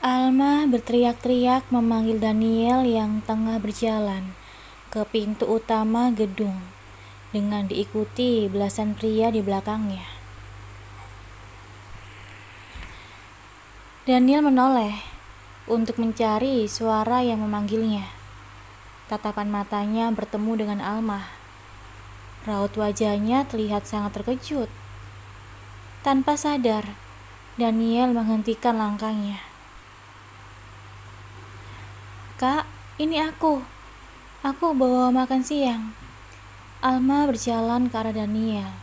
Alma berteriak-teriak memanggil Daniel yang tengah berjalan ke pintu utama gedung dengan diikuti belasan pria di belakangnya. Daniel menoleh untuk mencari suara yang memanggilnya. Tatapan matanya bertemu dengan Alma. Raut wajahnya terlihat sangat terkejut. Tanpa sadar, Daniel menghentikan langkahnya. "Kak, ini aku. Aku bawa makan siang." Alma berjalan ke arah Daniel,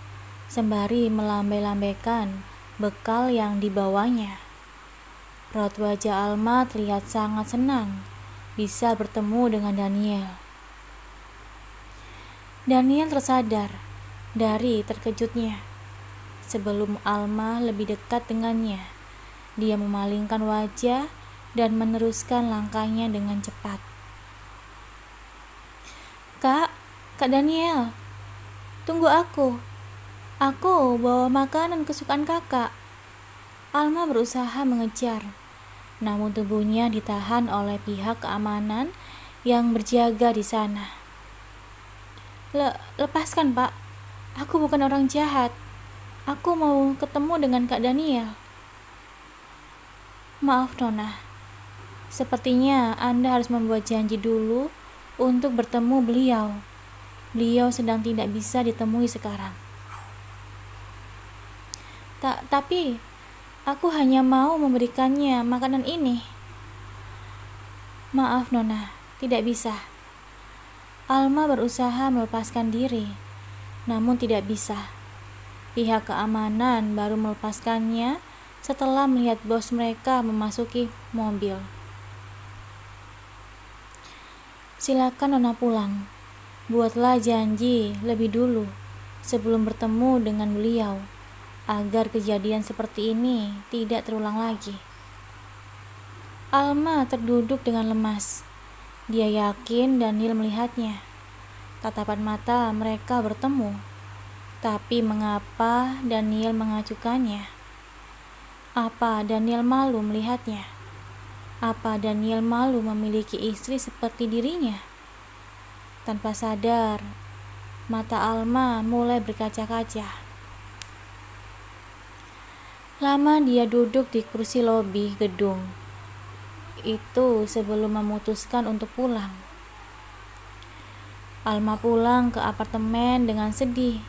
sembari melambai-lambaikan bekal yang dibawanya. Raut wajah Alma terlihat sangat senang bisa bertemu dengan Daniel. Daniel tersadar dari terkejutnya. Sebelum Alma lebih dekat dengannya, dia memalingkan wajah dan meneruskan langkahnya dengan cepat. Kak Daniel, tunggu aku. Aku bawa makanan kesukaan kakak." Alma berusaha mengejar, namun tubuhnya ditahan oleh pihak keamanan yang berjaga di sana. Lepaskan, Pak. Aku bukan orang jahat. Aku mau ketemu dengan Kak Daniel." "Maaf, Nona. Sepertinya Anda harus membuat janji dulu untuk bertemu beliau. Beliau sedang tidak bisa ditemui sekarang." Tapi aku hanya mau memberikannya makanan ini." "Maaf, Nona, tidak bisa." Alma berusaha melepaskan diri, namun tidak bisa. Pihak keamanan baru melepaskannya setelah melihat bos mereka memasuki mobil. "Silakan Nona pulang. Buatlah janji lebih dulu sebelum bertemu dengan beliau, agar kejadian seperti ini tidak terulang lagi." Alma terduduk dengan lemas. Dia yakin Daniel melihatnya. Tatapan mata mereka bertemu. Tapi mengapa Daniel mengacukannya? Apa Daniel malu melihatnya? Apa Daniel malu memiliki istri seperti dirinya? Tanpa sadar, mata Alma mulai berkaca-kaca. Lama dia duduk di kursi lobi gedung itu sebelum memutuskan untuk pulang. Alma pulang ke apartemen dengan sedih.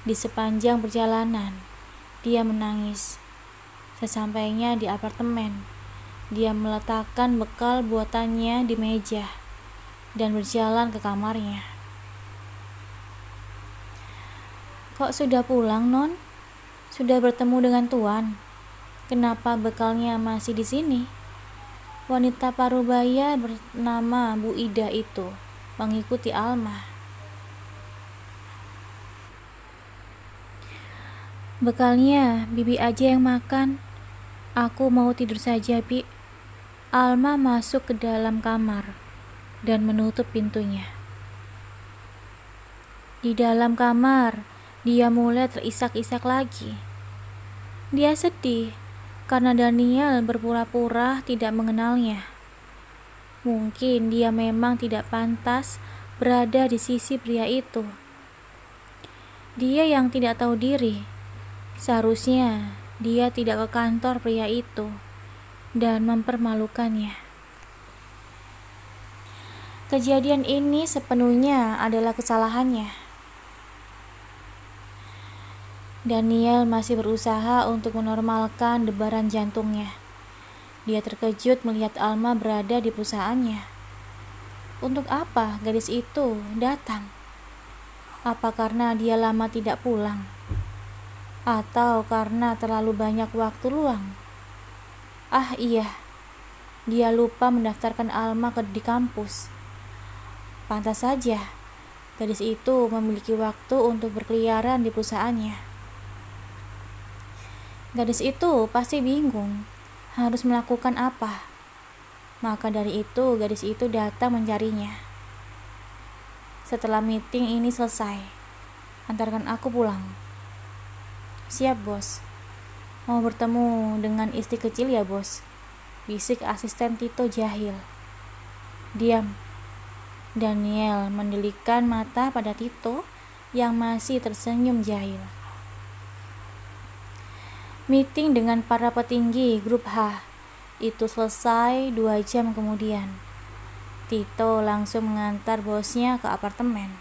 Di sepanjang perjalanan, dia menangis. Sesampainya di apartemen, dia meletakkan bekal buatannya di meja dan berjalan ke kamarnya. "Kok sudah pulang, Non? Sudah bertemu dengan Tuan? Kenapa bekalnya masih di sini?" Wanita parubaya bernama Bu Ida itu mengikuti Alma. "Bekalnya Bibi aja yang makan. Aku mau tidur saja, Bi." Alma masuk ke dalam kamar dan menutup pintunya. Di dalam kamar, dia mulai terisak-isak lagi. Dia sedih karena Daniel berpura-pura tidak mengenalnya. Mungkin dia memang tidak pantas berada di sisi pria itu. Dia yang tidak tahu diri. Seharusnya dia tidak ke kantor pria itu dan mempermalukannya. Kejadian ini sepenuhnya adalah kesalahannya. Daniel masih berusaha untuk menormalkan debaran jantungnya. Dia terkejut melihat Alma berada di perusahaannya. Untuk apa gadis itu datang? Apa karena dia lama tidak pulang? Atau karena terlalu banyak waktu luang? Ah iya, dia lupa mendaftarkan Alma di kampus. Pantas saja, gadis itu memiliki waktu untuk berkeliaran di perusahaannya. Gadis itu pasti bingung harus melakukan apa. Maka dari itu, gadis itu datang mencarinya. Setelah meeting ini selesai, antarkan aku pulang. Siap, bos. Mau bertemu dengan istri kecil ya, bos? Bisik asisten Tito jahil. Diam. Daniel mendelikkan mata pada Tito yang masih tersenyum jahil. Meeting dengan para petinggi grup H itu selesai 2 jam kemudian. Tito langsung mengantar bosnya ke apartemen.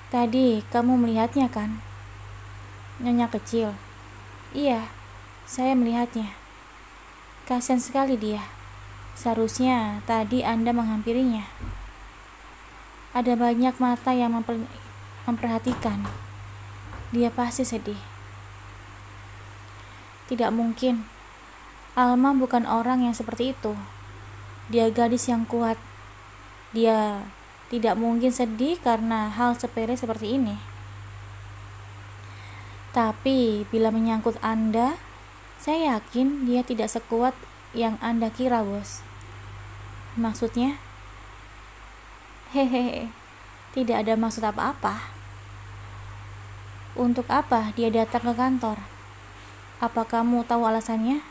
Tadi kamu melihatnya kan? Nyonya kecil. Iya, saya melihatnya. Kasian sekali dia. Seharusnya tadi Anda menghampirinya. Ada banyak mata yang memperhatikan. Dia pasti sedih. Tidak mungkin. Alma bukan orang yang seperti itu. Dia gadis yang kuat. Dia tidak mungkin sedih karena hal sepele seperti ini. Tapi bila menyangkut Anda, saya yakin dia tidak sekuat yang Anda kira, bos. Maksudnya? Hehehe, tidak ada maksud apa-apa. Untuk apa dia datang ke kantor? Apa kamu tahu alasannya?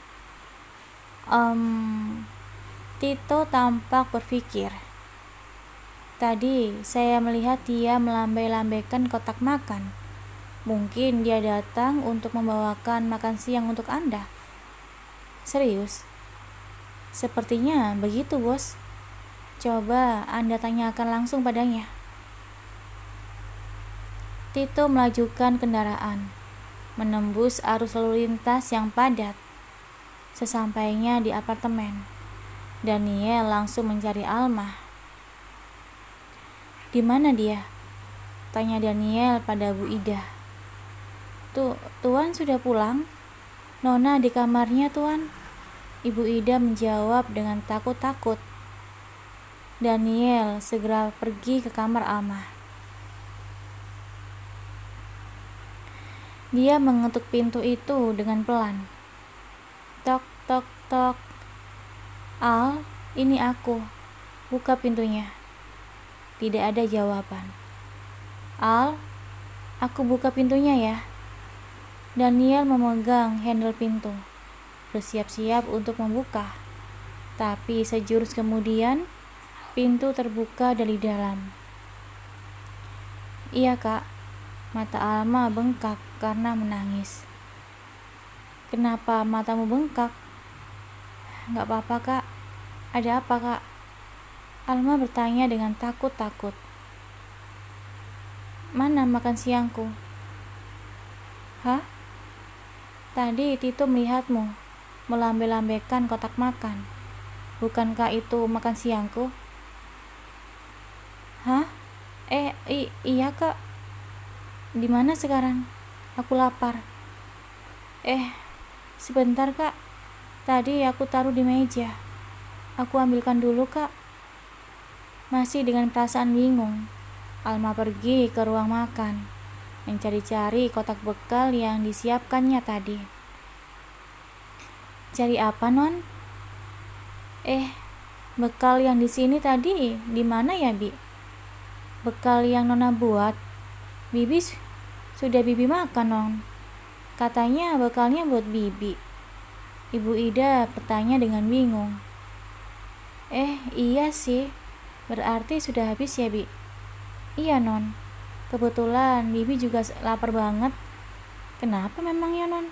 Tito tampak berpikir. Tadi saya melihat dia melambai-lambaikan kotak makan. Mungkin dia datang untuk membawakan makan siang untuk Anda. Serius? Sepertinya begitu, bos. Coba Anda tanyakan langsung padanya. Tito melajukan kendaraan, menembus arus lalu lintas yang padat. Sesampainya di apartemen, Daniel langsung mencari Alma. Di mana dia? Tanya Daniel pada Bu Ida. Tuan sudah pulang? Nona di kamarnya, Tuan. Ibu Ida menjawab dengan takut-takut. Daniel segera pergi ke kamar Alma. Dia mengetuk pintu itu dengan pelan. Tok, tok, tok. Al, ini aku. Buka pintunya. Tidak ada jawaban. Al, aku buka pintunya ya. Daniel memegang handle pintu, bersiap-siap untuk membuka. Tapi sejurus kemudian, pintu terbuka dari dalam. Iya, Kak. Mata Alma bengkak karena menangis. Kenapa matamu bengkak? Gak apa-apa, Kak. Ada apa, Kak? Alma bertanya dengan takut-takut. Mana makan siangku? Hah? Tadi Tito melihatmu melambai-lambaikan kotak makan. Bukankah itu makan siangku? Hah? Iya, Kak. Di mana sekarang? Aku lapar. Sebentar, Kak. Tadi aku taruh di meja. Aku ambilkan dulu, Kak. Masih dengan perasaan bingung, Alma pergi ke ruang makan, mencari-cari kotak bekal yang disiapkannya tadi. Cari apa, Non? Bekal yang di sini tadi di mana ya, Bi? Bekal yang Nona buat. Bibi sudah Bibi makan, Non. Katanya bekalnya buat Bibi. Ibu Ida bertanya dengan bingung. Iya sih. Berarti sudah habis ya, Bi? Iya, Non. Kebetulan Bibi juga lapar banget. Kenapa memangnya, Non?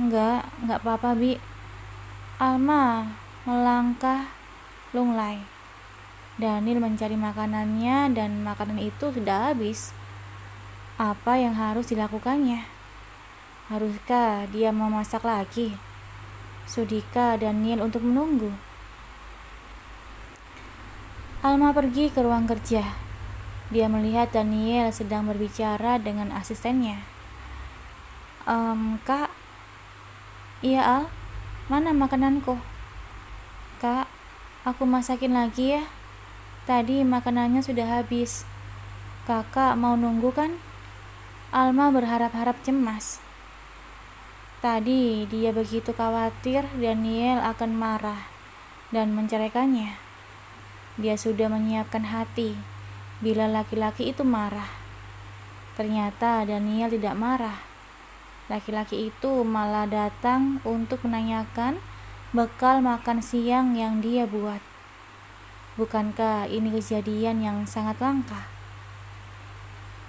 Enggak apa-apa, Bi. Alma melangkah lunglai. Daniel mencari makanannya dan makanan itu sudah habis. Apa yang harus dilakukannya? Haruskah dia memasak lagi? Sudikah Daniel untuk menunggu? Alma pergi ke ruang kerja. Dia melihat Daniel sedang berbicara dengan asistennya. Kak? Iya, Al? Mana makananku? Kak, aku masakin lagi ya. Tadi makanannya sudah habis. Kakak mau nunggu kan? Alma berharap-harap cemas. Tadi dia begitu khawatir Daniel akan marah dan menceraikannya. Dia sudah menyiapkan hati bila laki-laki itu marah. Ternyata Daniel tidak marah. Laki-laki itu malah datang untuk menanyakan bekal makan siang yang dia buat. Bukankah ini kejadian yang sangat langka?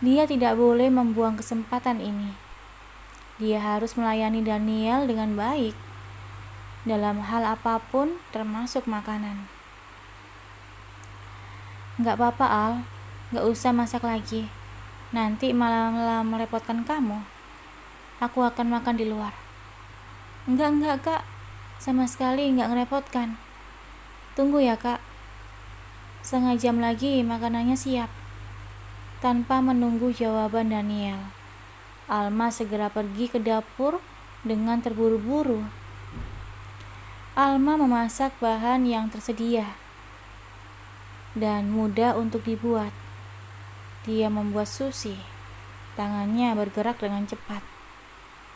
Dia tidak boleh membuang kesempatan ini. Dia harus melayani Daniel dengan baik dalam hal apapun, termasuk makanan. Gak apa-apa, Al. Gak usah masak lagi. Nanti malah merepotkan kamu. Aku akan makan di luar. Enggak, Kak. Sama sekali gak ngerepotkan. Tunggu ya, Kak. Setengah jam lagi makanannya siap. Tanpa menunggu jawaban Daniel, Alma segera pergi ke dapur dengan terburu-buru. Alma memasak bahan yang tersedia dan mudah untuk dibuat. Dia membuat sushi. Tangannya bergerak dengan cepat.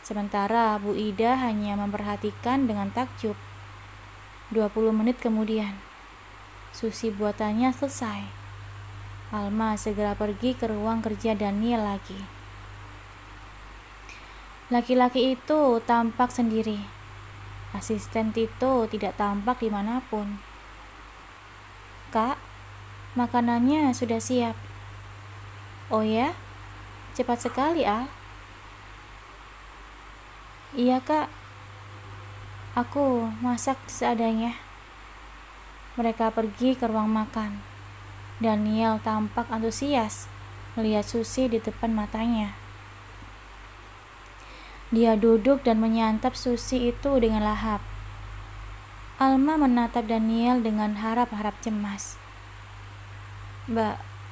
Sementara Bu Ida hanya memperhatikan dengan takjub. 20 menit kemudian, sushi buatannya selesai. Alma segera pergi ke ruang kerja Daniel lagi. Laki-laki itu tampak sendiri. Asisten Tito tidak tampak dimanapun. Kak, makanannya sudah siap. Oh ya? Cepat sekali, Al. Iya, Kak. Aku masak seadanya. Mereka pergi ke ruang makan. Daniel tampak antusias melihat sushi di depan matanya. Dia duduk dan menyantap sushi itu dengan lahap. Alma menatap Daniel dengan harap-harap cemas.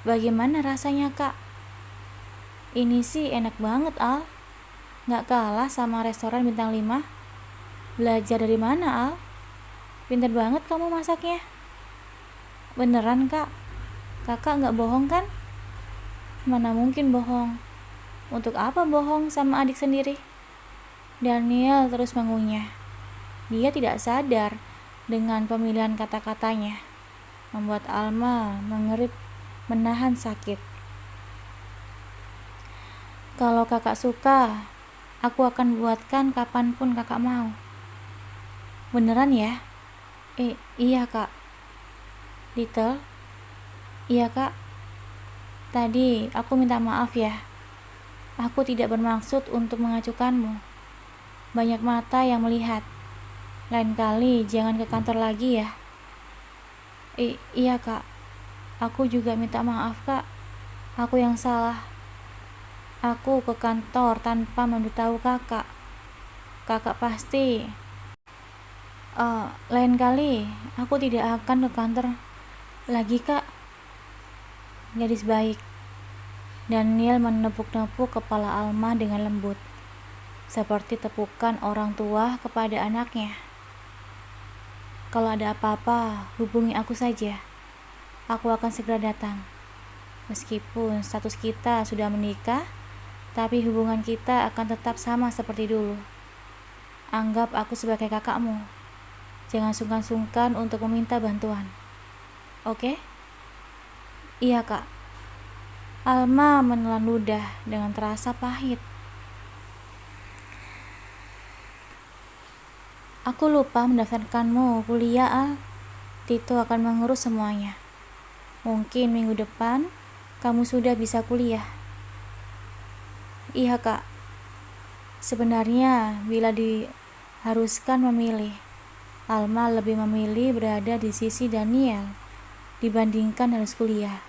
Bagaimana rasanya, Kak? Ini sih enak banget, Al. Gak kalah sama restoran bintang 5. Belajar dari mana, Al? Pintar banget kamu masaknya. Beneran, Kak? Kakak gak bohong kan? Mana mungkin bohong. Untuk apa bohong sama adik sendiri? Daniel terus mengunyah. Dia tidak sadar dengan pemilihan kata-katanya membuat Alma mengerit menahan sakit. Kalau kakak suka, aku akan buatkan kapanpun kakak mau. Beneran ya? Iya, Kak. Little? Iya, Kak. Tadi aku minta maaf ya. Aku tidak bermaksud untuk mengacukanmu. Banyak mata yang melihat. Lain kali jangan ke kantor lagi ya. Iya, Kak. Aku juga minta maaf, Kak. Aku yang salah. Aku ke kantor tanpa memberitahu kakak. Kakak pasti. Lain kali aku tidak akan ke kantor lagi, Kak. Gadis baik. Daniel menepuk-nepuk kepala Alma dengan lembut, seperti tepukan orang tua kepada anaknya. Kalau ada apa-apa, hubungi aku saja. Aku akan segera datang. Meskipun status kita sudah menikah, tapi hubungan kita akan tetap sama seperti dulu. Anggap aku sebagai kakakmu. Jangan sungkan-sungkan untuk meminta bantuan. Oke? Iya, Kak. Alma menelan ludah dengan terasa pahit. Aku lupa mendaftarkanmu kuliah, Al. Tito akan mengurus semuanya. Mungkin minggu depan kamu sudah bisa kuliah. Iya, Kak. Sebenarnya bila diharuskan memilih, Alma lebih memilih berada di sisi Daniel dibandingkan harus kuliah.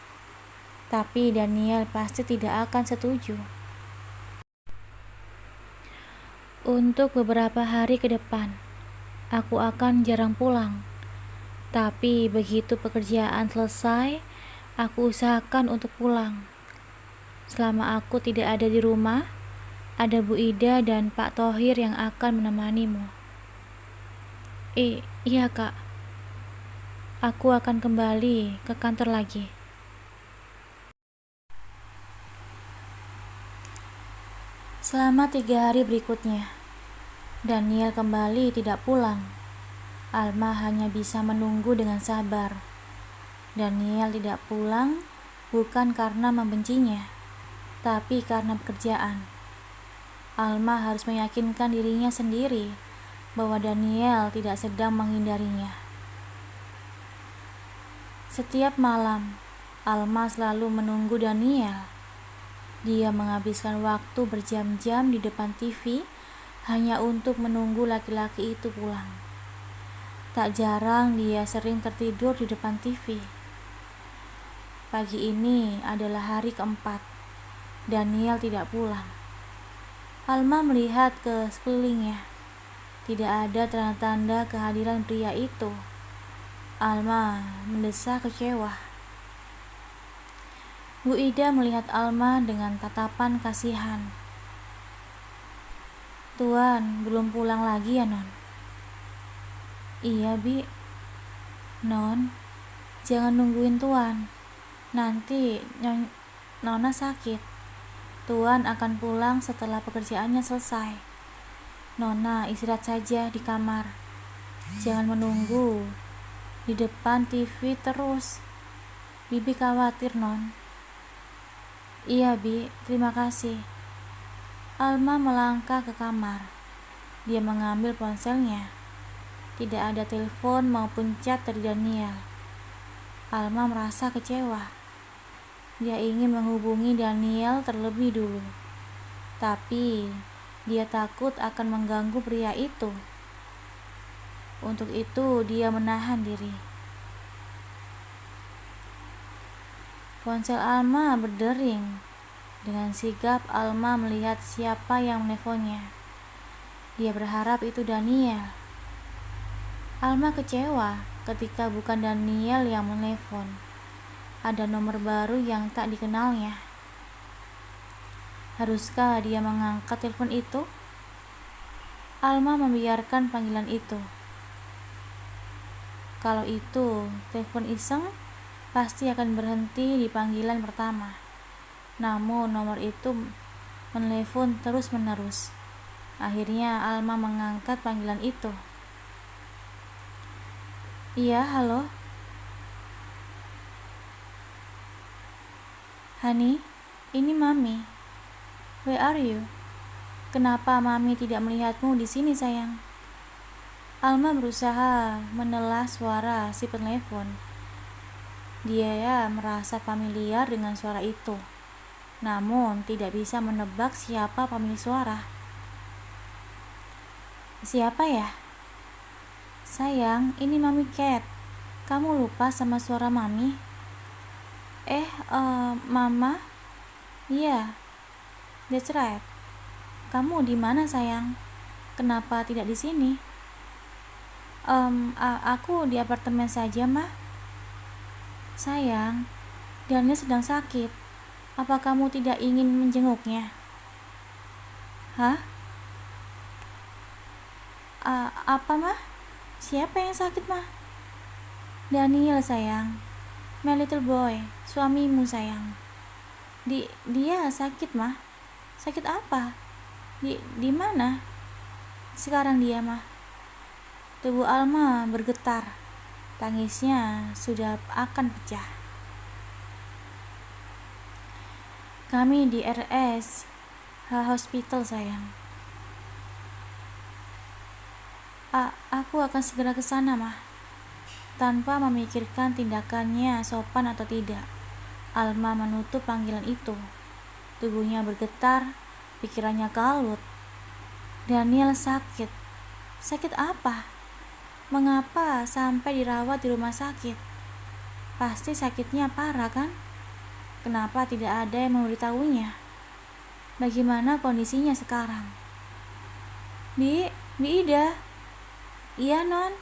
Tapi Daniel pasti tidak akan setuju. Untuk beberapa hari ke depan, aku akan jarang pulang. Tapi begitu pekerjaan selesai, aku usahakan untuk pulang. Selama aku tidak ada di rumah, ada Bu Ida dan Pak Thohir yang akan menemanimu. Iya kak, aku akan kembali ke kantor lagi. Selama 3 hari berikutnya, Daniel kembali tidak pulang. Alma hanya bisa menunggu dengan sabar. Daniel tidak pulang bukan karena membencinya, tapi karena pekerjaan. Alma harus meyakinkan dirinya sendiri bahwa Daniel tidak sedang menghindarinya. Setiap malam, Alma selalu menunggu Daniel. Dia menghabiskan waktu berjam-jam di depan TV hanya untuk menunggu laki-laki itu pulang. Tak jarang dia sering tertidur di depan TV. Pagi ini adalah hari keempat. Daniel tidak pulang. Alma melihat ke sekelilingnya. Tidak ada tanda-tanda kehadiran pria itu. Alma mendesah kecewa. Bu Ida melihat Alma dengan tatapan kasihan. "Tuan belum pulang lagi ya, Non?" "Iya, Bi." "Non, jangan nungguin Tuan. Nanti Nona sakit. Tuan akan pulang setelah pekerjaannya selesai. Nona istirahat saja di kamar. Jangan menunggu di depan TV terus. Bibi khawatir, Non." "Iya, Bi, terima kasih." Alma melangkah ke kamar. Dia mengambil ponselnya. Tidak ada telepon maupun chat dari Daniel. Alma merasa kecewa. Dia ingin menghubungi Daniel terlebih dulu. Tapi dia takut akan mengganggu pria itu. Untuk itu dia menahan diri. Ponsel Alma berdering. Dengan sigap Alma melihat siapa yang menelponnya. Dia berharap itu Daniel. Alma kecewa ketika bukan Daniel yang menelepon. Ada nomor baru yang tak dikenalnya. Haruskah dia mengangkat telepon itu? Alma membiarkan panggilan itu. Kalau itu telepon iseng, pasti akan berhenti di panggilan pertama. Namun nomor itu menelepon terus-menerus. Akhirnya Alma mengangkat panggilan itu. "Iya, halo. Honey, ini Mami. Where are you? Kenapa Mami tidak melihatmu di sini, sayang?" Alma berusaha menelah suara si penelepon. Dia merasa familiar dengan suara itu, namun tidak bisa menebak siapa pemilik suara. "Siapa ya?" "Sayang, ini Mami Cat. Kamu lupa sama suara Mami?" Mama?" "Iya, that's right. Kamu di mana, sayang? Kenapa tidak di sini?" Aku di apartemen saja, Ma." "Sayang, Daniel sedang sakit. Apa kamu tidak ingin menjenguknya?" "Hah? Apa, Ma? Siapa yang sakit, Ma?" "Daniel, sayang. My little boy, suamimu, sayang. Dia sakit, Ma." "Sakit apa? Di mana sekarang dia, Ma?" Tubuh Alma bergetar. Tangisnya sudah akan pecah. "Kami di RS Hospital, sayang." Aku akan segera ke sana, Ma." Tanpa memikirkan tindakannya sopan atau tidak, Alma menutup panggilan itu. Tubuhnya bergetar, pikirannya kalut. Daniel sakit. Sakit apa? Mengapa sampai dirawat di rumah sakit? Pasti sakitnya parah, kan? Kenapa tidak ada yang memberitahunya? Bagaimana kondisinya sekarang? Bi Ida." "Iya, Non."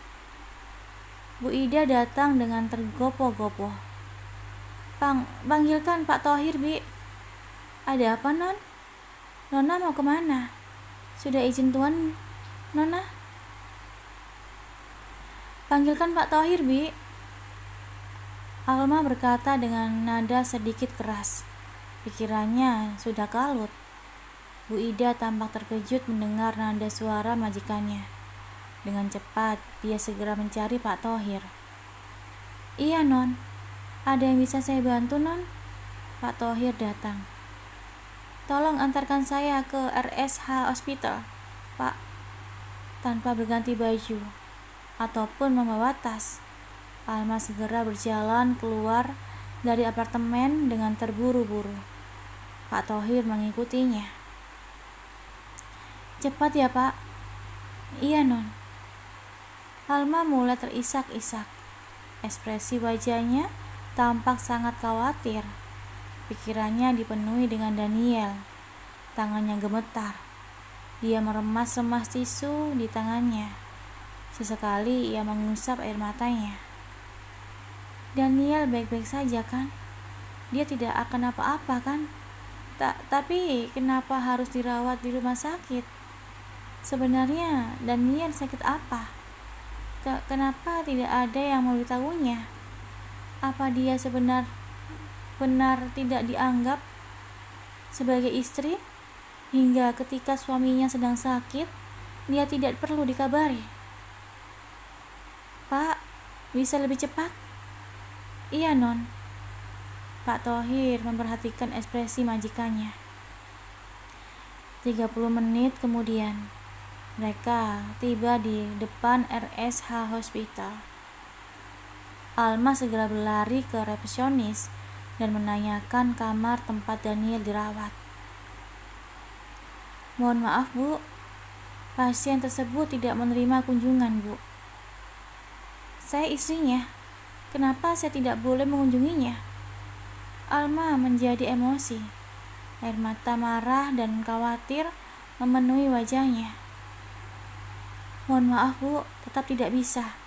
Bu Ida datang dengan tergopoh-gopoh. Panggilkan Pak Thohir, Bi." "Ada apa, Non? Nona mau kemana? Sudah izin Tuan, Nona?" Panggilkan Pak Thohir, Bi. Alma berkata dengan nada sedikit keras. Pikirannya sudah kalut. Bu Ida tampak terkejut mendengar nada suara majikannya. Dengan cepat, dia segera mencari Pak Thohir. Iya, Non. Ada yang bisa saya bantu, Non? Pak Thohir datang. Tolong antarkan saya ke RSH Hospital, Pak. Tanpa berganti baju ataupun membawa tas, Alma segera berjalan keluar dari apartemen dengan terburu-buru. Pak Thohir mengikutinya. Cepat ya, Pak. Iya, Non. Alma mulai terisak-isak. Ekspresi wajahnya tampak sangat khawatir. Pikirannya dipenuhi dengan Daniel. Tangannya gemetar. Dia meremas-remas tisu di tangannya. Sesekali ia mengusap air matanya. Daniel baik-baik saja kan? Dia tidak akan apa-apa kan? Tapi kenapa harus dirawat di rumah sakit? Sebenarnya Daniel sakit apa? Kenapa tidak ada yang memberitahunya? Apa dia benar tidak dianggap sebagai istri, hingga ketika suaminya sedang sakit, dia tidak perlu dikabari? Pak, bisa lebih cepat? Iya, Non. Pak Thohir memperhatikan ekspresi majikannya. 30 menit kemudian, mereka tiba di depan RSH Hospital. Alma segera berlari ke resepsionis dan menanyakan kamar tempat Daniel dirawat. Mohon maaf, Bu. Pasien tersebut tidak menerima kunjungan, Bu. Saya istrinya. Kenapa saya tidak boleh mengunjunginya? Alma menjadi emosi. Air mata marah dan khawatir memenuhi wajahnya. Mohon maaf, Bu, tetap tidak bisa.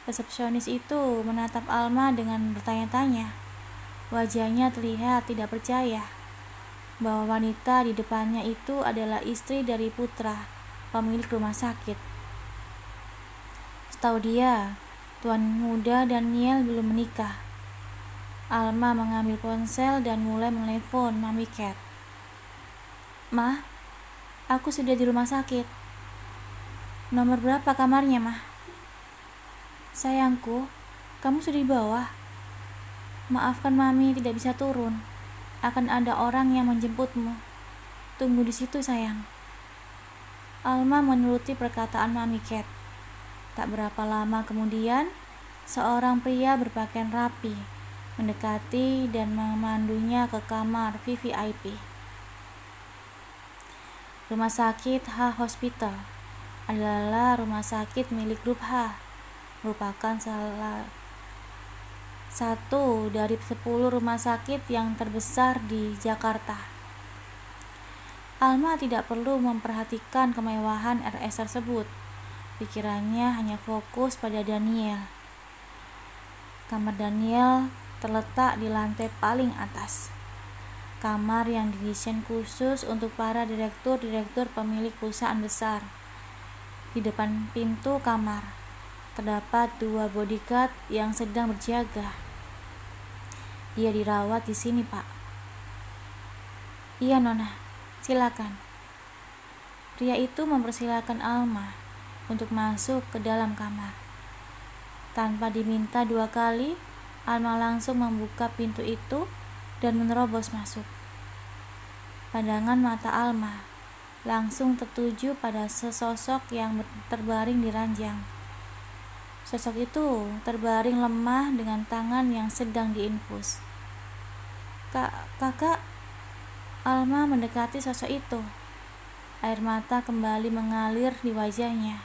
Resepsionis itu menatap Alma dengan bertanya-tanya. Wajahnya terlihat tidak percaya bahwa wanita di depannya itu adalah istri dari putra pemilik rumah sakit. Setahu dia, tuan muda Daniel belum menikah. Alma mengambil ponsel dan mulai menelepon Mami Cat. Ma, aku sudah di rumah sakit. Nomor berapa kamarnya, Ma? Sayangku, kamu sudah di bawah. Maafkan Mami tidak bisa turun. Akan ada orang yang menjemputmu. Tunggu di situ, sayang. Alma menuruti perkataan Mami Cat. Tak berapa lama kemudian, seorang pria berpakaian rapi mendekati dan memandunya ke kamar VVIP. Rumah sakit H Hospital adalah rumah sakit milik grup H, merupakan salah satu dari 10 rumah sakit yang terbesar di Jakarta. Alma tidak perlu memperhatikan kemewahan RS tersebut. Pikirannya hanya fokus pada Daniel. Kamar Daniel terletak di lantai paling atas. Kamar yang didesain khusus untuk para direktur-direktur pemilik perusahaan besar. Di depan pintu kamar terdapat 2 bodyguard yang sedang berjaga. Dia dirawat di sini, Pak. Iya, Nona. Silakan. Pria itu mempersilakan Alma untuk masuk ke dalam kamar. Tanpa diminta 2 kali, Alma langsung membuka pintu itu dan menerobos masuk. Pandangan mata Alma langsung tertuju pada sesosok yang terbaring di ranjang. Sosok itu terbaring lemah dengan tangan yang sedang diinfus. Kakak. Alma mendekati sosok itu. Air mata kembali mengalir di wajahnya.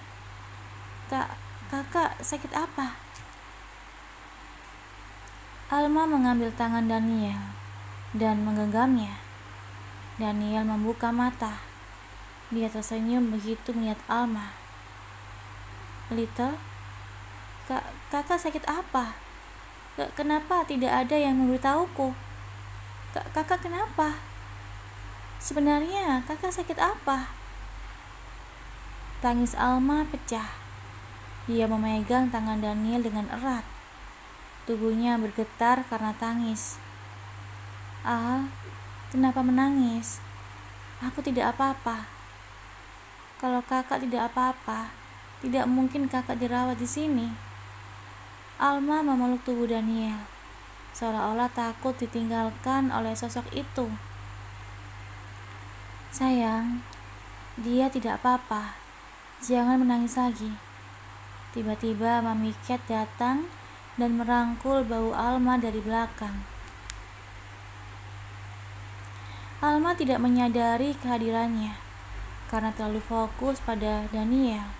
Kakak, sakit apa? Alma mengambil tangan Daniel dan menggenggamnya. Daniel membuka mata. Dia tersenyum begitu melihat Alma. Little, kakak sakit apa? Kenapa tidak ada yang memberitahuku? Kakak kenapa? Sebenarnya kakak sakit apa? Tangis Alma pecah. Dia memegang tangan Daniel dengan erat. Tubuhnya bergetar karena tangis. Al, kenapa menangis? Aku tidak apa-apa. Kalau kakak tidak apa-apa, tidak mungkin kakak dirawat di sini. Alma memeluk tubuh Daniel, seolah-olah takut ditinggalkan oleh sosok itu. Sayang, dia tidak apa-apa. Jangan menangis lagi. Tiba-tiba Mami Cat datang dan merangkul bau Alma dari belakang. Alma tidak menyadari kehadirannya karena terlalu fokus pada Daniel.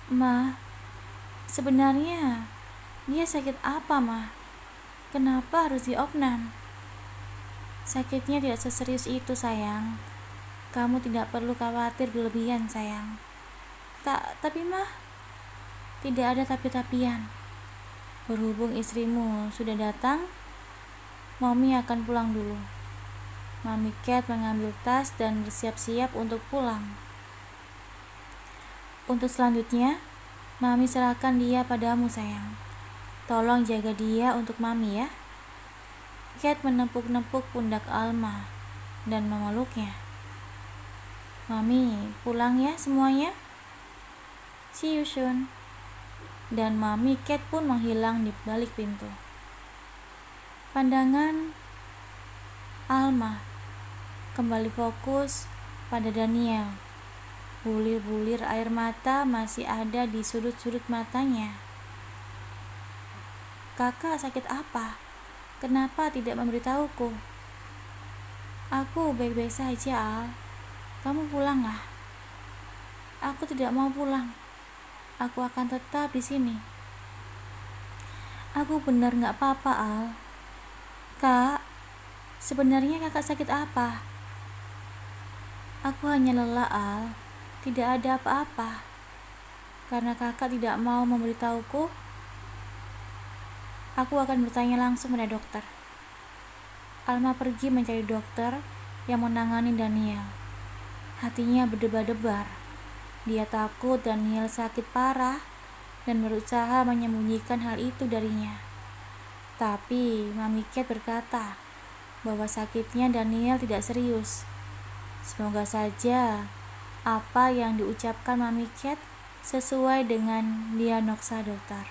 Ma, sebenarnya dia sakit apa, Ma? Kenapa harus diopnam? Sakitnya tidak seserius itu, sayang. Kamu tidak perlu khawatir berlebihan, sayang. Tapi Ma, tidak ada tapi-tapian. Berhubung istrimu sudah datang, Mami akan pulang dulu. Mami Cat mengambil tas dan bersiap-siap untuk pulang. Untuk selanjutnya, Mami serahkan dia padamu, sayang. Tolong jaga dia untuk Mami ya. Cat menepuk-nepuk pundak Alma dan memeluknya. Mami, pulang ya semuanya. See you soon. Dan Mami Cat pun menghilang di balik pintu. Pandangan Alma kembali fokus pada Daniel. Bulir-bulir air mata masih ada di sudut-sudut matanya. Kakak sakit apa? Kenapa tidak memberitahuku? Aku baik-baik saja, Al. Kamu pulanglah. Aku tidak mau pulang. Aku akan tetap di sini. Aku benar gak apa-apa, Al. Kak, sebenarnya kakak sakit apa? Aku hanya lelah, Al. Tidak ada apa-apa. Karena kakak tidak mau memberitahuku, aku akan bertanya langsung pada dokter. Alma pergi mencari dokter yang menangani Daniel. Hatinya berdebar-debar. Dia takut Daniel sakit parah dan berusaha menyembunyikan hal itu darinya. Tapi Mami Cat berkata bahwa sakitnya Daniel tidak serius. Semoga saja apa yang diucapkan Mami Cat sesuai dengan diagnosa dokter.